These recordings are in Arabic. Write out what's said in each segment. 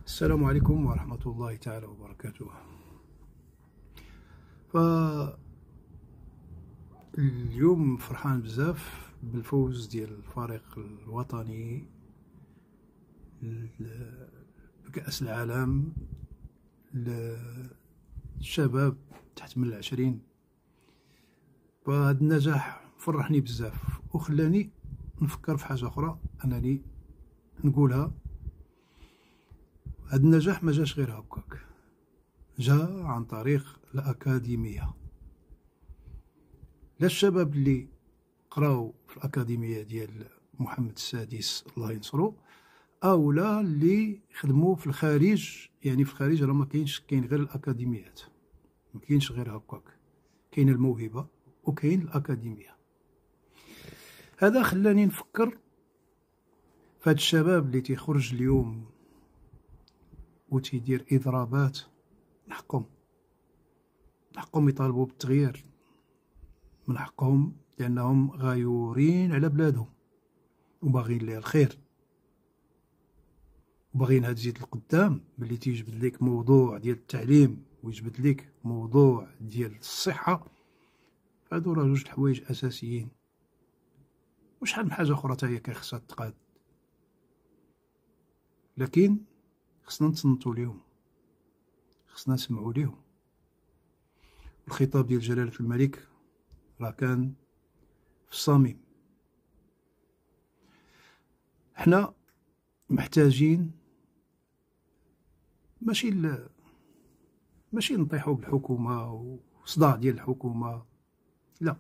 السلام عليكم ورحمة الله تعالى وبركاته. فاليوم فرحان بزاف بالفوز ديال الفريق الوطني بكأس العالم للشباب تحت من 20. فهذا النجاح فرحني بزاف وخلاني نفكر في حاجة أخرى أنني نقولها. هذا النجاح ما جاش غير هكاك، جاء عن طريق الأكاديمية. لا الشباب اللي قراو في الأكاديمية ديال محمد السادس الله ينصرو، أو لا اللي خدموا في الخارج. يعني في الخارج راه ما كاين غير الأكاديميات، ما كاينش غير هكاك، كاين الموهبة وكاين الأكاديمية. هذا خلاني نفكر في هاد الشباب اللي تيخرج اليوم وتيدير إضرابات. نحقهم يطالبوا بالتغيير، من حقهم، لأنهم غيورين على بلادهم وباغين ليها الخير وباغينها تزيد القدام. ملي تيجبد ليك موضوع ديال التعليم ويجبد ليك موضوع ديال الصحة، هادو راه جوج الحوايج أساسيين، وشحال من حاجة أخرى تا هي خصها تقاد. لكن خصنا نتصنتو ليهم، خصنا نسمعو ليهم. الخطاب ديال جلالة الملك راه كان في الصميم. حنا محتاجين ماشي نطيحو بالحكومة وصداع ديال الحكومة، لا،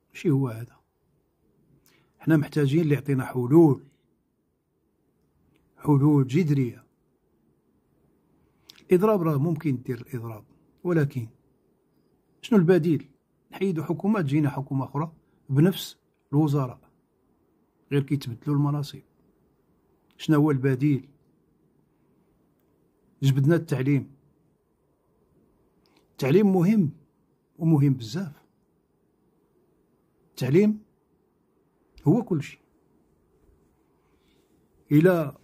ماشي هو هذا. حنا محتاجين اللي يعطينا حلول جذرية. الإضراب راه ممكن دير الإضراب، ولكن شنو البديل؟ نحيدو حكومة تجينا حكومة أخرى بنفس الوزراء، غير كيتبدلوا المناصب. شنو هو البديل؟ جبدنا التعليم مهم ومهم بزاف. التعليم هو كل شيء. إلا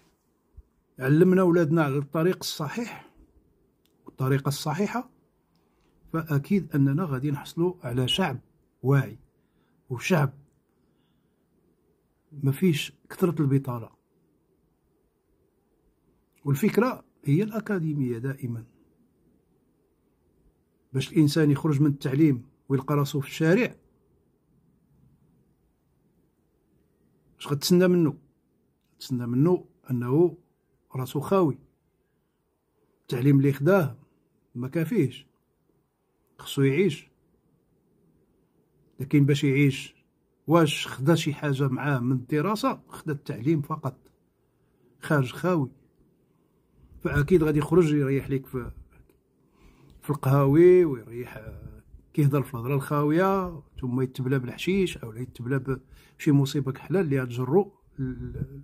علمنا ولادنا على الطريق الصحيح والطريقة الصحيحة، فأكيد أننا غادي نحصلوا على شعب واعي وشعب ما فيش كثرة البطالة. والفكرة هي الأكاديمية دائما، باش الإنسان يخرج من التعليم ويلقى راسو في الشارع. واش غتسنى منه؟ تسنى منه أنه راسو خاوي، التعليم اللي خداه ما كافيهش، خصو يعيش. لكن باش يعيش، واش خدا شي حاجة معاه من الدراسة؟ خدا التعليم فقط، خارج خاوي. فأكيد غادي يخرج يريح ليك في القهاوي، ويريح كيهضر في الهضرة الخاوية، ثم يتبلى بالحشيش أو يتبلى بشي مصيبة كحلة اللي غتجرو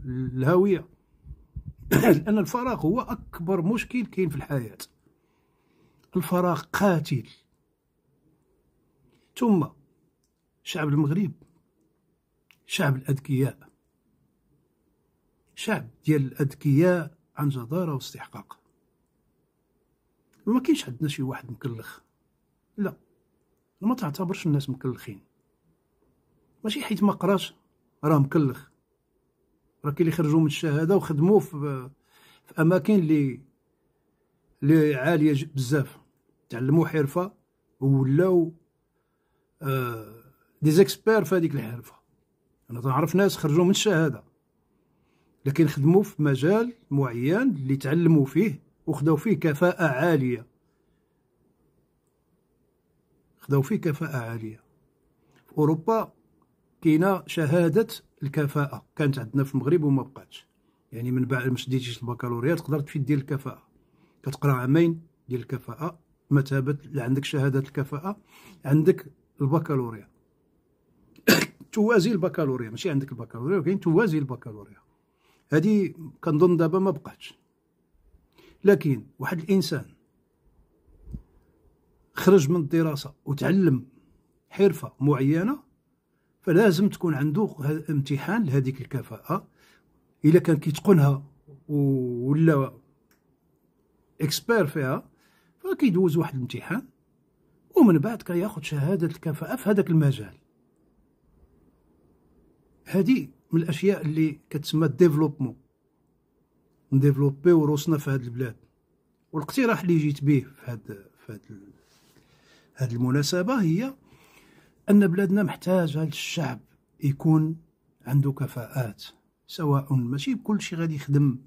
الهاوية. لأن الفراغ هو أكبر مشكل كاين في الحياة. الفراغ قاتل. ثم شعب المغرب شعب الأذكياء، شعب ديال الأذكياء عن جدارة واستحقاق. ما كاينش عندنا شي واحد مكلخ، لا، ما تعتبرش الناس مكلخين. ماشي حيت ما قراش راه مكلخ. راه كاين اللي خرجوا من الشهاده وخدموا في اماكن اللي عاليه بزاف، تعلموا حرفه وولاو دي زيكسبير في هذيك الحرفه. انا تعرف ناس خرجوا من الشهاده لكن خدموا في مجال معين اللي تعلموا فيه وخداو فيه كفاءه عاليه، في اوروبا كاينه شهاده الكفاءه، كانت عندنا في المغرب وما بقاتش. يعني من بعد ما شديتيش البكالوريا تقدر تمشي دير الكفاءه، كتقرا عامين ديال الكفاءه، مثابه لا عندك شهاده الكفاءه عندك البكالوريا. توازي البكالوريا، ماشي عندك البكالوريا، ولكن توازي البكالوريا. هذه كنظن دابا ما بقاتش. لكن واحد الانسان خرج من الدراسه وتعلم حرفه معينه، فلازم تكون عنده امتحان لهذيك الكفاءه. الا كان كيتقنها ولا اكسبير فيها، فكيدوز واحد الامتحان ومن بعد كياخذ شهاده الكفاءه في هذاك المجال. هذه من الاشياء اللي كتسمى ديفلوبمون، نديفلوبيو روسنا في هذه البلاد. والاقتراح اللي جيت به في هذه المناسبه هي ان بلادنا محتاجه للشعب يكون عنده كفاءات، سواء ماشي بكل شيء غادي يخدم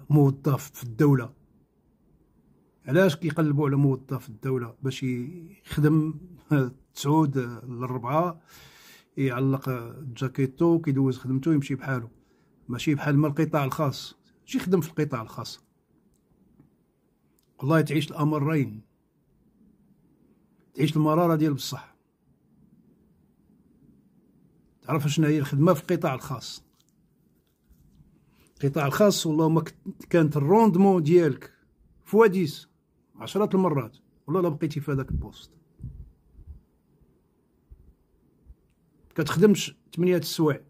موظف في الدوله. علاش كيقلبوا على موظف في الدوله؟ باش يخدم 9 ل 4، يعلق جاكيتو كيدوز خدمته يمشي بحاله، ماشي بحال ما القطاع الخاص. شي يخدم في القطاع الخاص والله تعيش الامرين، تعيش المراره ديال بصح. تعرف شنو هي الخدمه في القطاع الخاص؟ القطاع الخاص والله ما كانت الروندمون ديالك فواديس 10 المرات والله لا بقيتي في هذاك البوست. كتخدمش 8 السوايع،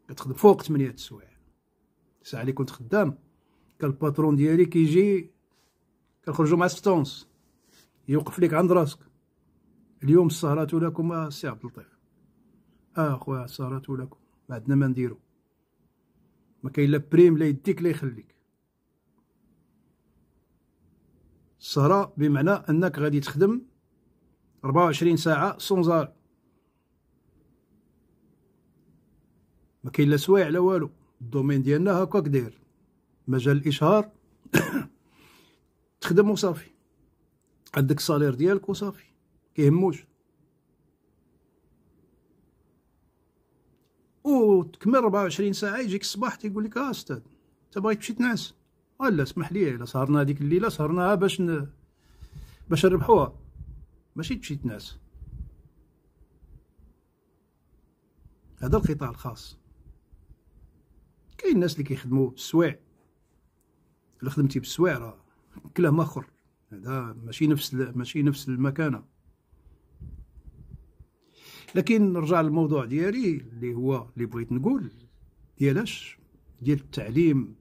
كتخدم فوق 8 السوايع. الساعه اللي كنت خدام كان الباترون ديالي كيجي كنخرجوا مع ستونس يوقف لك عند راسك. اليوم السهرات لكم السي عبد اللطيف، خويا السهرات لكم، ما عندنا ما نديرو، ما كاين لا بريم لا يديك لا يخليك. السهرة بمعنى انك غادي تخدم 24 ساعه سونزار، ما كاين لا سوايع لا والو. الدومين ديالنا هكاك داير، مجال الاشهار تخدم وصافي، عندك الصالير ديالك وصافي، كيهموش. وتكمل 24 ساعه يجيك الصباح تيقول لك استاذ انت باغي تمشي تنعس؟ لا اسمح لي، الا سهرنا هذيك الليله سهرناها باش نربحوها، ماشي تمشي تنعس. هذا القطاع الخاص. كاين الناس اللي كيخدموا بالسوايع، الا خدمتي بالسوايع راه كلام اخر، هذا ماشي نفس المكانه. لكن نرجع للموضوع ديالي اللي بغيت نقول ديال التعليم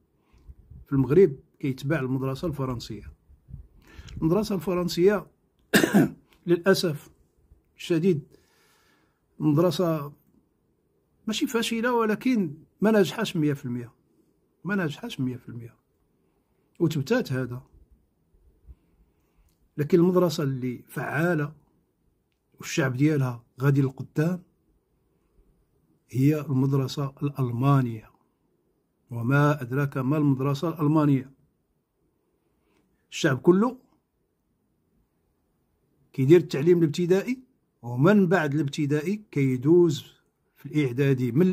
في المغرب كيتبع المدرسه الفرنسيه. المدرسه الفرنسيه للاسف الشديد مدرسه ماشي فاشله، ولكن ما ناجحاش 100%، ما ناجحاش 100%، وتبتات هذا. لكن المدرسه اللي فعاله والشعب ديالها غادي للقدام هي المدرسه الالمانيه. وما ادراك ما المدرسه الالمانيه؟ الشعب كله كيدير التعليم الابتدائي، ومن بعد الابتدائي كيدوز في الاعدادي، من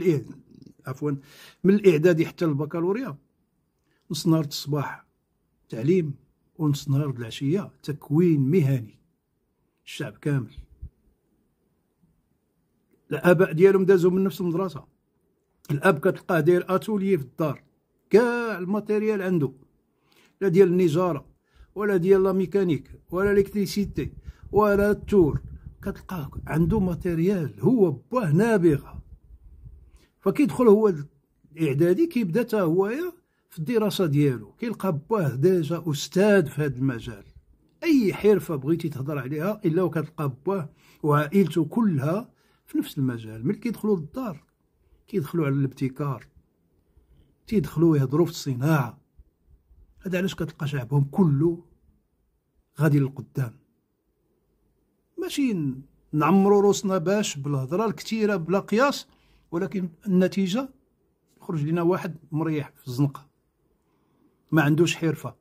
الاعدادي حتى البكالوريا. نص نهار الصباح تعليم ونص نهار العشيه تكوين مهني. الشعب كامل الاباء ديالهم دازوا من نفس المدرسه. الاب كتلقاه داير اتوليه في الدار، كاع الماتيريال عنده، لا ديال النجاره ولا ديال لا ميكانيك ولا الكتريسيتي ولا التور، كتلقاه عنده ماتيريال، هو باه نابغه. فكيدخل هو الاعدادي كيبدا حتى هو في الدراسه ديالو، كيلقى باه ديجا استاذ في هذا المجال. اي حرفه بغيتي تهضر عليها الا وكتلقى باه وعائلته كلها في نفس المجال. ملي كيدخلوا للدار كيدخلوا على الابتكار، تيدخلوا يهضروا في الصناعه. هذا علاش كتلقى شعبهم كله غادي للقدام. ماشي نعمروا روسنا باش بالهضره الكثيره بلا قياس، ولكن النتيجه خرج لنا واحد مريح في الزنقه ما عندوش حرفه.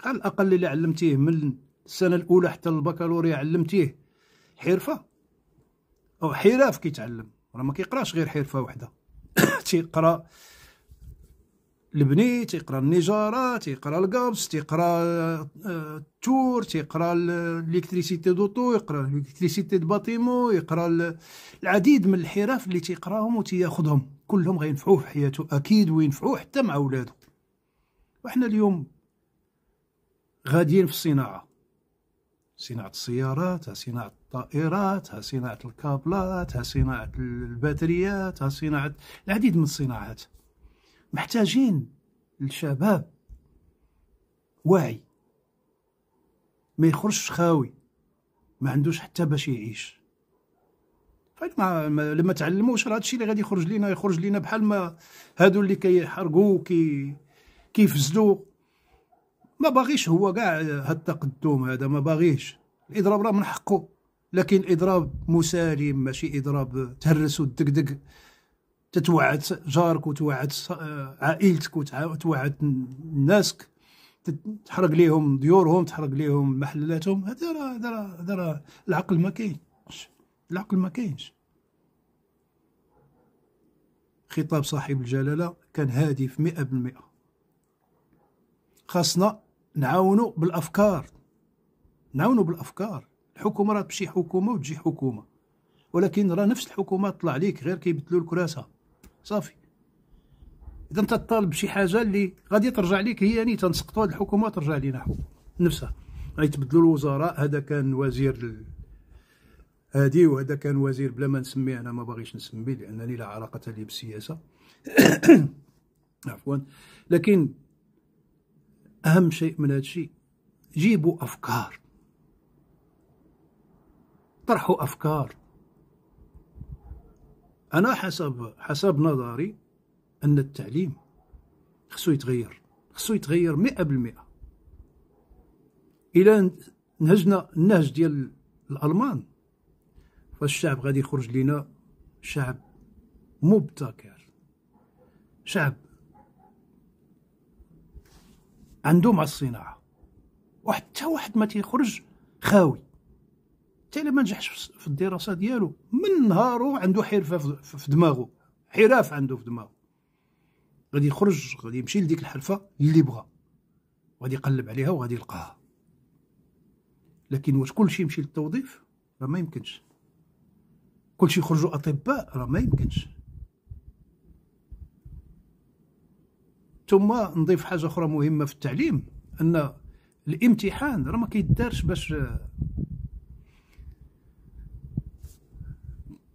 على الاقل اللي علمتيه من السنه الاولى حتى البكالوريا علمتيه حرفه او حراف كيتعلم، راه ما كيقراش غير حرفه واحده. تيقرا البني، تيقرا النجاره، تيقرا القابس، تيقرا التور، تيقرا الالكتريسيتي دوطو، يقرا الالكتريسيتي دو باتيمون، يقرا العديد من الحرف اللي تيقراهم وتياخذهم كلهم غينفعوه في حياته اكيد، وينفعوه حتى مع ولادو. وحنا اليوم غاديين في الصناعه، صناعه السيارات، ها صناعه الطائرات، ها صناعه الكابلات، ها صناعه الباتريات، ها صناعه العديد من الصناعات. محتاجين الشباب واعي، ما يخرجش خاوي، ما عندوش حتى باش يعيش. لما تعلموش راه هادشي اللي غادي يخرج لينا بحال ما هادو اللي كيحرقوا كيفزلوا. ما باغيش هو كاع هاد التقدم هذا، ما باغيش. الاضراب راه من حقه، لكن اضراب مسالم، ماشي اضراب تهرس وتدقدق، تتوعد جارك وتوعد عائلتك وتوعد ناسك، تحرق ليهم ديورهم، تحرق ليهم محلاتهم. هذا راه العقل ما كاينش، العقل ما كاينش. خطاب صاحب الجلالة كان هادف 100%. خاصنا نعاونوا بالافكار، الحكومه راه تمشي حكومه وتجي حكومه، ولكن راه نفس الحكومه طلع ليك غير كيبدلوا الكراسه صافي. اذا انت تطالب بشي حاجه اللي غادي ترجع ليك هي ني تنسقطوا هاد الحكومه ترجع لينا حكومه نفسها. غيتبدلوا الوزراء، هذا كان وزير هادي وهذا كان وزير بلا ما نسميه، انا ما باغيش نسميه لانني لا علاقه لي بالسياسه عفوا. لكن اهم شيء من هذا الشيء، جيبوا افكار، طرحوا افكار. انا حسب نظري ان التعليم خصو يتغير 100%. الى نهجنا النهج ديال الالمان، فالشعب غادي يخرج لنا شعب مبتكر، شعب عنده مع الصناعه، وحتى واحد ما تيخرج خاوي. حتى الا ما نجحش في الدراسه ديالو، من نهارو عنده حرفه في دماغه، حراف عنده في دماغه، غادي يخرج، غادي يمشي لديك الحرفه اللي بغا، غادي يقلب عليها وغادي يلقاها. لكن واش كلشي يمشي للتوظيف؟ راه ما يمكنش. كلشي يخرجوا اطباء؟ راه ما يمكنش. ثم نضيف حاجه اخرى مهمه في التعليم، ان الامتحان راه ما كيدارش باش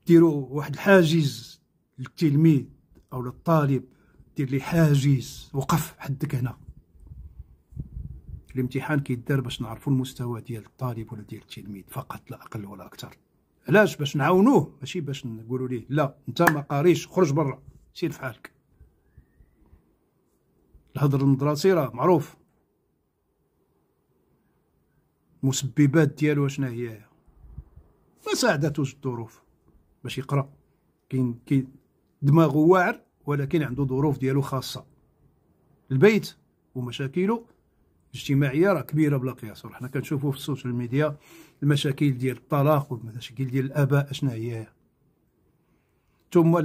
ديروا واحد الحاجز للتلميذ او للطالب، دير لي حاجز وقف حدك هنا. الامتحان كيدار باش نعرفوا المستوى ديال الطالب ولا ديال التلميذ، فقط لا اقل ولا اكثر. علاش؟ باش نعاونوه، ماشي باش نقولوا ليه لا انت ما قاريش خرج برا سير في حالك. الهضر المدرسي راه معروف، المسببات ديالو شنو هي؟ ما ساعدتوش الظروف باش يقرا. كاين دماغه واعر ولكن عنده ظروف ديالو خاصه. البيت ومشاكله الاجتماعيه راه كبيره بلا قياس. حنا كنشوفوا في السوشيال ميديا المشاكل ديال الطلاق والمشاكل ديال الاباء اشنا هي. ثم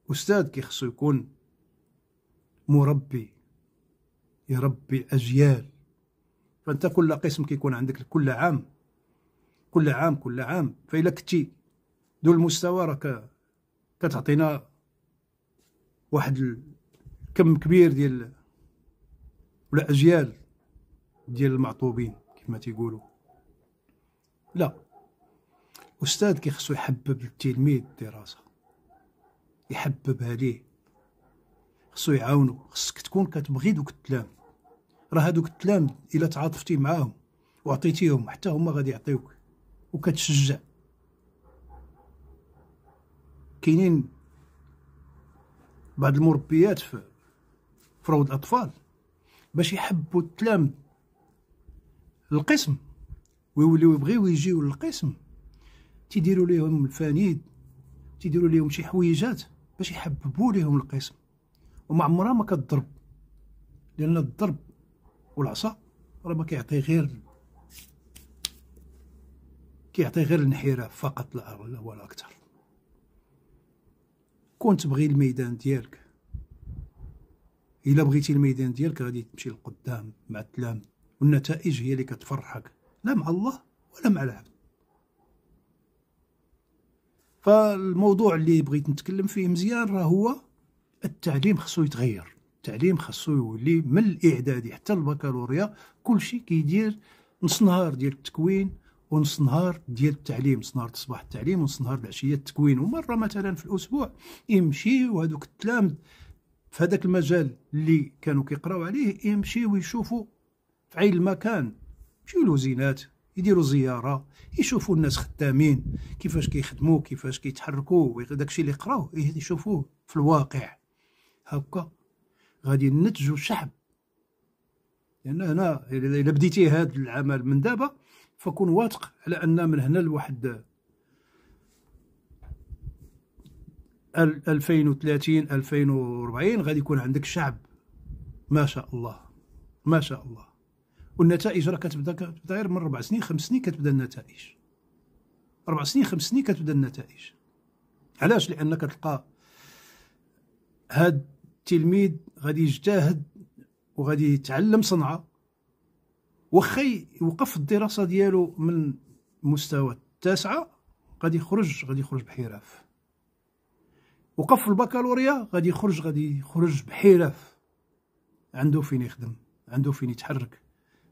الاستاذ كيخصو يكون مربي، يربي اجيال. فانت كل قسم كيكون عندك كل عام فإلا كنتي ذو المستوى راه كتعطينا واحد الكم كبير ديال ولا اجيال ديال المعطوبين كما تيقولوا. لا، استاذ كيخصو يحبب التلميذ الدراسه، يحببها ليه، خصو يعاونو. خصك تكون كتبغي دوك التلام، راه هادوك التلام الا تعاطفتي معاهم وعطيتيهم حتى هما غادي يعطيوك، وكتشجع. كاينين بعض المربيات في روض الاطفال باش يحبوا التلام للقسم ويوليو يبغيو يجيو للقسم، تيديروا ليهم الفانيد، تيديروا ليهم شي حويجات باش يحببوا ليهم القسم. وما عمرها ما كتضرب، لان الضرب والعصا راه ما كيعطي غير الانحراف فقط لا ولا اكثر. كون تبغي الميدان ديالك، الا بغيتي الميدان ديالك غادي تمشي لقدام مع التلام، والنتائج هي اللي كتفرحك، لا مع الله ولا مع العبد. فالموضوع اللي بغيت نتكلم فيه مزيان راه هو التعليم خصو يتغير. التعليم خصو يولي من الاعدادي حتى البكالوريا كلشي كيدير نص نهار ديال التكوين ونص نهار ديال التعليم، نص نهار الصباح التعليم ونص نهار العشيه التكوين، ومره مثلا في الاسبوع يمشيو هذوك التلامذ في هذاك المجال اللي كانوا كيقراو عليه يمشيو يشوفوا في عين المكان، يمشيو لوزينات يديروا زياره، يشوفوا الناس خدامين كيفاش كيخدموا كيفاش كيتحركوا، داكشي اللي قراوه يشوفوه في الواقع. هكا غادي ننتجوا شعب. لان هنا الا بديتي هذا العمل من دابا فكون واثق على ان من هنا لواحد 2030 2040 غادي يكون عندك شعب ما شاء الله ما شاء الله. والنتائج راه كتبدا غير من 4 سنين 5 سنين كتبدا النتائج. 4 سنين 5 سنين كتبدا النتائج. علاش؟ لانك تلقى هاد التلميذ غادي يجتهد وغادي يتعلم صنعه، واخا يوقف الدراسه ديالو من مستوى التاسعه غادي يخرج بحرف. وقف البكالوريا غادي يخرج بحرف، عنده فين يخدم، عنده فين يتحرك،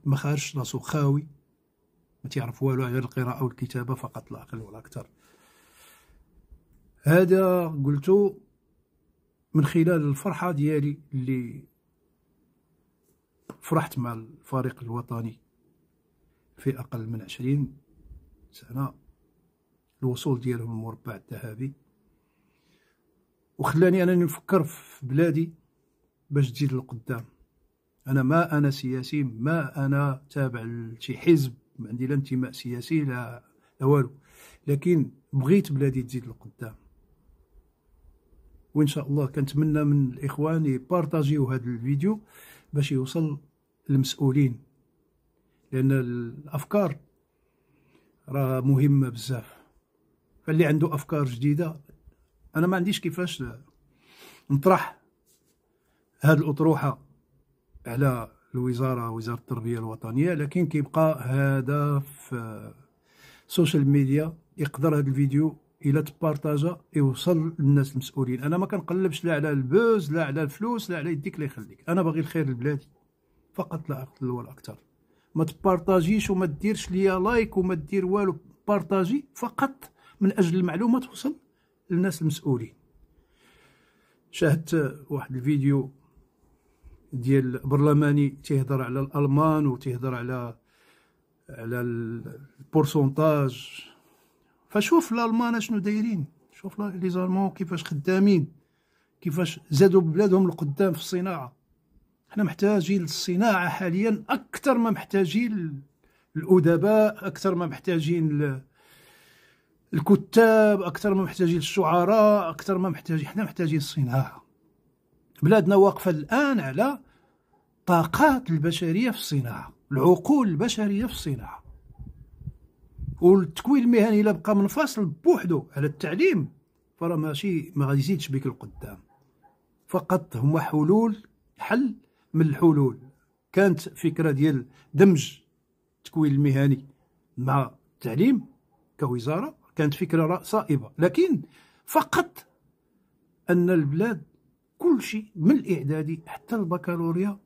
ما خارجش راسو خاوي ما تعرف والو غير القراءه والكتابه فقط لا اقل ولا اكثر. هذا قلت من خلال الفرحه ديالي اللي فرحت مع الفريق الوطني في اقل من 20 سنه، الوصول ديالهم للمربع الذهبي، وخلاني انني نفكر في بلادي باش تزيد للقدام. انا سياسي، ما انا تابع لشي حزب، ما عندي لا انتماء سياسي لا والو، لكن بغيت بلادي تزيد للقدام. وان شاء الله كنتمنى من الاخوان يبارطاجيو هذا الفيديو باش يوصل للمسؤولين، لان الافكار راه مهمه بزاف. فاللي عنده افكار جديده، انا ما عنديش كيفاش نطرح هذه الاطروحه على الوزاره، وزاره التربيه الوطنيه، لكن كيبقى هذا في السوشيال ميديا. يقدر هذا الفيديو الى تبارطاجا يوصل للناس المسؤولين. انا ما كنقلبش لا على البوز لا على الفلوس لا على يديك الله يخليك، انا باغي الخير لبلادي فقط لا اقل ولا اكثر. ما تبارطاجيش وما ديرش ليا لايك وما دير والو، بارطاجي فقط من اجل المعلومه توصل للناس المسؤولين. شاهدت واحد الفيديو ديال برلماني تيهضر على الالمان وتيهضر على البورسونتاج، فشوف الالمان شنو دايرين، شوف لي زالمون كيفاش خدامين، كيفاش زادوا بلادهم لقدام في الصناعه. حنا محتاجين للصناعه حاليا اكثر ما محتاجين الادباء، اكثر ما محتاجين الكتاب، اكثر ما محتاجين الشعراء، اكثر ما محتاجين. حنا محتاجين الصناعه. بلادنا واقفه الان على طاقات البشريه في الصناعه، العقول البشريه في الصناعه. والتكوين المهني الا بقى منفصل بوحدو على التعليم فراه ماشي، ما غادي يزيدش بك القدام. فقط هما حل من الحلول. كانت فكره ديال دمج التكوين المهني مع التعليم كوزاره، كانت فكره صائبه، لكن فقط ان البلاد كل شيء من الاعدادي حتى البكالوريا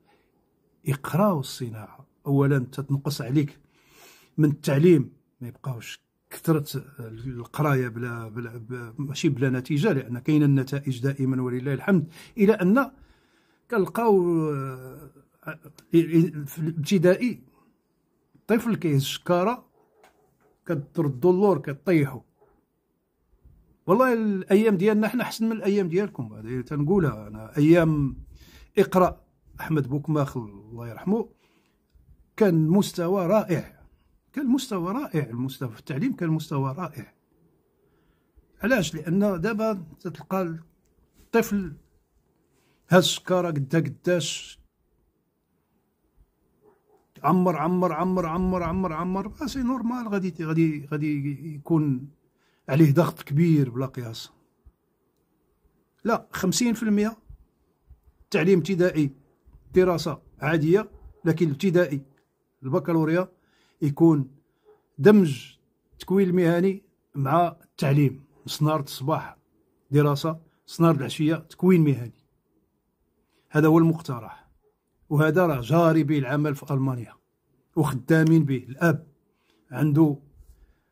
يقراو الصناعه. اولا تتنقص عليك من التعليم، ما يبقاوش كثره القرايه ماشي بلا نتيجه، لان كاينه النتائج دائما ولله الحمد. الى ان كنلقاو في الابتدائي الطفل كيهز الشكاره كتردو اللور كطيحو. والله الايام ديالنا حنا احسن من الايام ديالكم، هذه تنقولها انا. ايام اقرا احمد بوكماخ الله يرحمه كان مستوى رائع، المستوى في التعليم كان مستوى رائع. علاش؟ لان دابا تلقى الطفل هاز الشكاره قداش عمر عمر عمر عمر عمر عمر، سي نورمال غادي يكون عليه ضغط كبير بلا قياس. لا 50% تعليم ابتدائي دراسه عاديه، لكن الابتدائي البكالوريا يكون دمج التكوين المهني مع التعليم. صنار الصباح دراسه، صنار العشيه تكوين مهني. هذا هو المقترح، وهذا راه جاري به العمل في المانيا وخدامين به. الاب عنده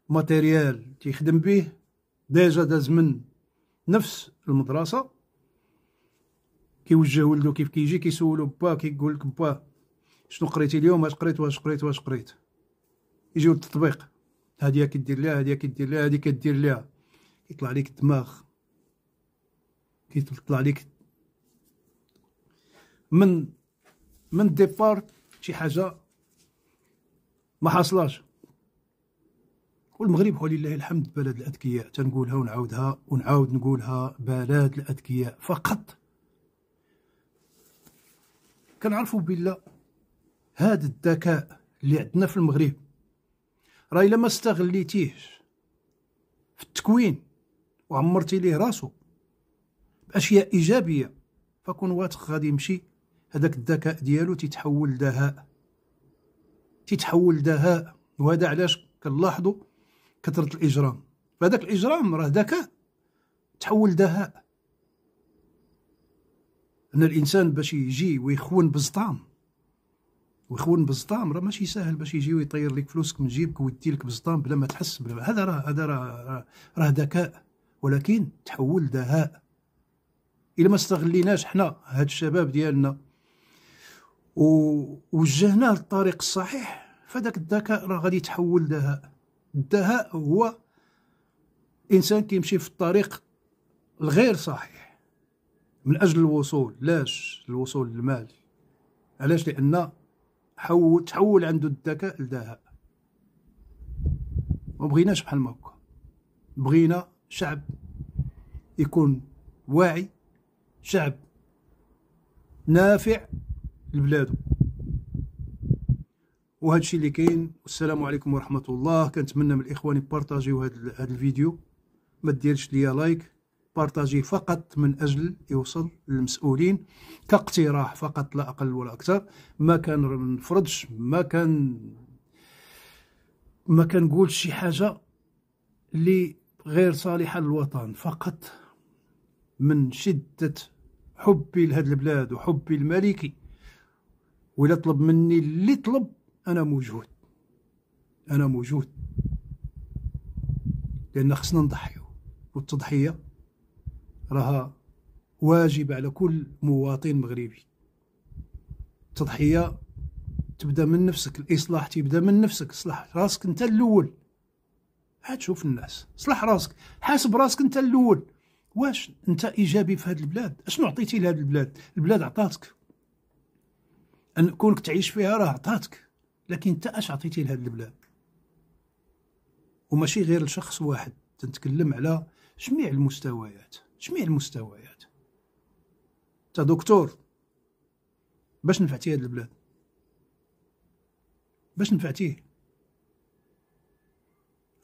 ماتيريال تيخدم به، ديجا داز من نفس المدرسه كيوجه ولدو كيف كيجي كيسولو با، كيقول لك با شنو قريتي اليوم، اش قريت واش قريت واش قريت، يجيو التطبيق، هادي كدير لها هادي كدير لها هادي كدير لها، كيطلع ليك الدماغ، كيطلع ليك من الديبار شي حاجه ما حاصلاش. والمغرب ولله الحمد بلد الاذكياء، تنقولها ونعاودها ونعاود نقولها، بلد الاذكياء فقط. كنعرفوا بالله هذا الذكاء اللي عندنا في المغرب راه الا ما استغليتيهش في التكوين وعمرتي ليه راسو باشياء ايجابيه، فكون واثق غادي يمشي هذاك الذكاء ديالو تيتحول دهاء، تيتحول دهاء. وهذا علاش كنلاحظوا كثره الاجرام، فهذاك الاجرام راه ذكاء تحول دهاء. ان الانسان باش يجي ويخون بزطام راه ماشي ساهل، باش يجي ويطير لك فلوسك من جيبك ويدي لك بزطام بلا ما تحس، هذا راه ذكاء، ولكن تحول دهاء. الا ما استغليناش حنا هاد الشباب ديالنا ووجهناه للطريق الصحيح، فداك الذكاء راه غادي يتحول دهاء. الدهاء هو انسان كيمشي في الطريق الغير صحيح من اجل الوصول، لاش الوصول للمال. علاش؟ لان تحول عنده الذكاء لدهاء. ما بغيناش بحال ما هكا، بغينا شعب يكون واعي، شعب نافع لبلادو. وهذا الشيء اللي كاين. والسلام عليكم ورحمه الله. كنتمنى من الاخوان يبارطاجيو هذا الفيديو، ما ديرش ليا لايك، بارطاجي فقط من اجل يوصل للمسؤولين كاقتراح فقط لا اقل ولا اكثر. ما كنفرضش، ما كنقولش شي حاجه اللي غير صالحه للوطن، فقط من شده حبي لهذه البلاد وحبي الملكي. ولا طلب مني اللي طلب انا موجود، لان خصنا نضحيو، والتضحيه راها واجب على كل مواطن مغربي. التضحيه تبدا من نفسك، الاصلاح تبدا من نفسك. اصلح راسك انت الاول، عاد شوف الناس. اصلح راسك، حاسب راسك انت الاول. واش انت ايجابي في هذه البلاد؟ اشنو عطيتي لهذه البلاد؟ البلاد عطاتك ان كونك تعيش فيها، راه عطاتك، لكن انت اش عطيتي لهذه البلاد؟ وماشي غير لشخص واحد، تنتكلم على جميع المستويات. انت دكتور، باش نفعتي هذه البلاد؟ باش نفعتيه؟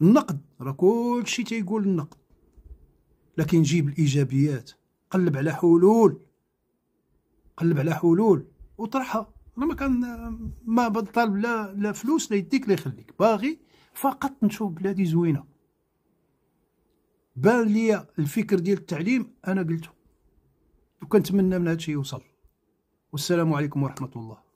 النقد راه كلشي تيقول النقد، لكن جيب الايجابيات، قلب على حلول وطرحها. انا ما بطالب لا فلوس لا يديك لا يخليك، باغي فقط نشوف بلادي زوينه. بان ليا الفكر ديال التعليم انا قلته، وكنتمنى من هذا الشيء يوصل. والسلام عليكم ورحمه الله.